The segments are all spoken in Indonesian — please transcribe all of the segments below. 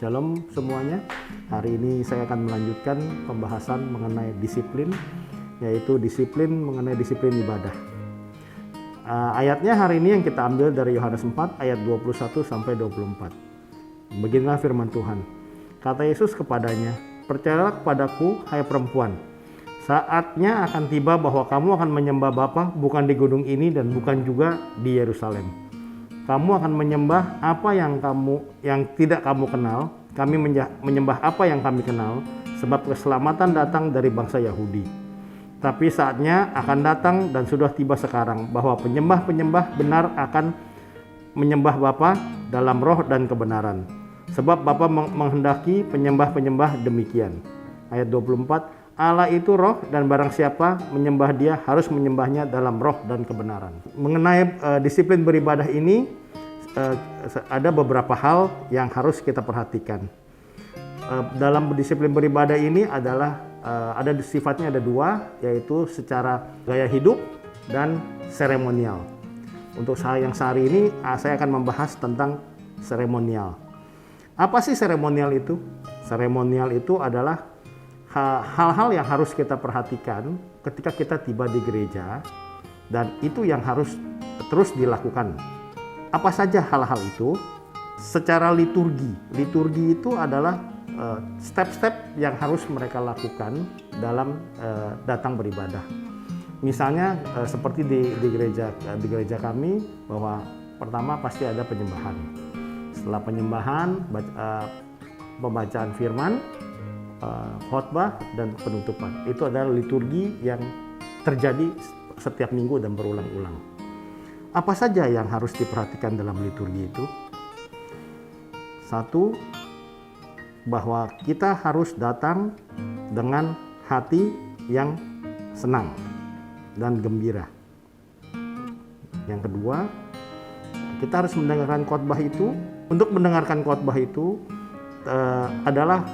Shalom semuanya. Hari ini saya akan melanjutkan pembahasan mengenai disiplin, yaitu disiplin mengenai disiplin ibadah. Ayatnya hari ini yang kita ambil dari Yohanes 4 ayat 21 sampai 24. Beginilah firman Tuhan. Kata Yesus kepadanya, "Percayalah kepadaku, hai perempuan. Saatnya akan tiba bahwa kamu akan menyembah Bapa bukan di gunung ini dan bukan juga di Yerusalem. Kamu akan menyembah apa yang tidak kamu kenal. Kami menyembah apa yang kami kenal, sebab keselamatan datang dari bangsa Yahudi. Tapi saatnya akan datang dan sudah tiba sekarang bahwa penyembah-penyembah benar akan menyembah Bapa dalam roh dan kebenaran. Sebab Bapa menghendaki penyembah-penyembah demikian." Ayat 24, Allah itu roh dan barang siapa menyembah dia harus menyembahnya dalam roh dan kebenaran. Mengenai disiplin beribadah ini ada beberapa hal yang harus kita perhatikan. Dalam disiplin beribadah ini adalah ada sifatnya ada dua, yaitu secara gaya hidup dan seremonial. Untuk saya yang sehari ini saya akan membahas tentang seremonial. Apa sih seremonial itu? Seremonial itu adalah hal-hal yang harus kita perhatikan ketika kita tiba di gereja, dan itu yang harus terus dilakukan. Apa saja hal-hal itu? Secara liturgi. Liturgi itu adalah step-step yang harus mereka lakukan dalam datang beribadah. Misalnya seperti di gereja kami, bahwa pertama pasti ada penyembahan. Setelah penyembahan, pembacaan firman, khotbah dan penutupan. Itu adalah liturgi yang terjadi setiap minggu dan berulang-ulang. Apa saja yang harus diperhatikan dalam liturgi itu? Satu, bahwa kita harus datang dengan hati yang senang dan gembira. Yang kedua, kita harus mendengarkan khotbah itu. Untuk mendengarkan khotbah itu adalah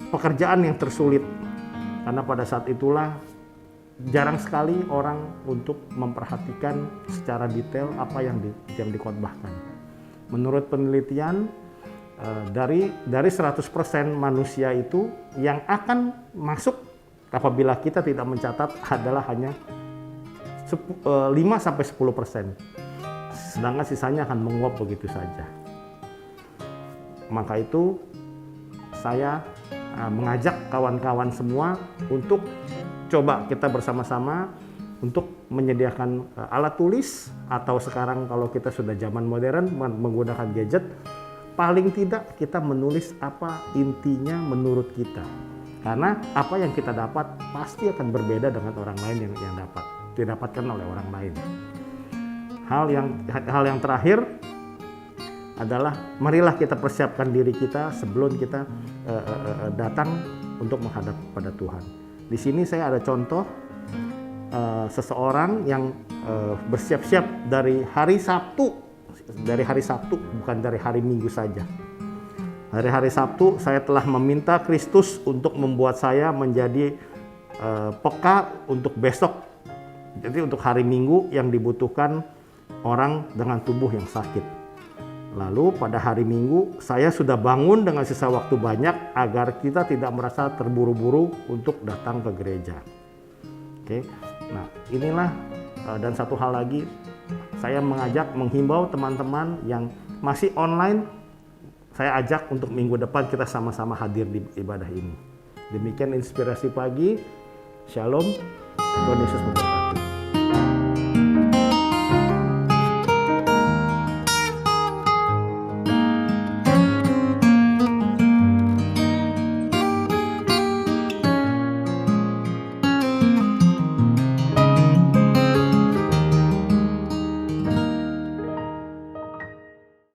pekerjaan yang tersulit, karena pada saat itulah jarang sekali orang untuk memperhatikan secara detail apa yang dikhotbahkan. Menurut penelitian, dari 100% manusia itu yang akan masuk apabila kita tidak mencatat adalah hanya 5-10%. Sedangkan sisanya akan menguap begitu saja. Maka itu saya mengajak kawan-kawan semua untuk coba kita bersama-sama untuk menyediakan alat tulis, atau sekarang kalau kita sudah zaman modern menggunakan gadget, paling tidak kita menulis apa intinya menurut kita. Karena apa yang kita dapat pasti akan berbeda dengan orang lain yang didapatkan oleh orang lain. Hal yang terakhir adalah marilah kita persiapkan diri kita sebelum kita datang untuk menghadap pada Tuhan. Di sini saya ada contoh seseorang yang bersiap-siap dari hari Sabtu, bukan dari hari Minggu saja. Dari hari Sabtu saya telah meminta Kristus untuk membuat saya menjadi peka untuk besok. Jadi untuk hari Minggu yang dibutuhkan orang dengan tubuh yang sakit. Lalu pada hari Minggu saya sudah bangun dengan sisa waktu banyak agar kita tidak merasa terburu-buru untuk datang ke gereja. Oke. Nah, inilah dan satu hal lagi, saya menghimbau teman-teman yang masih online, saya ajak untuk minggu depan kita sama-sama hadir di ibadah ini. Demikian inspirasi pagi. Shalom. Tuhan Yesus memberkati.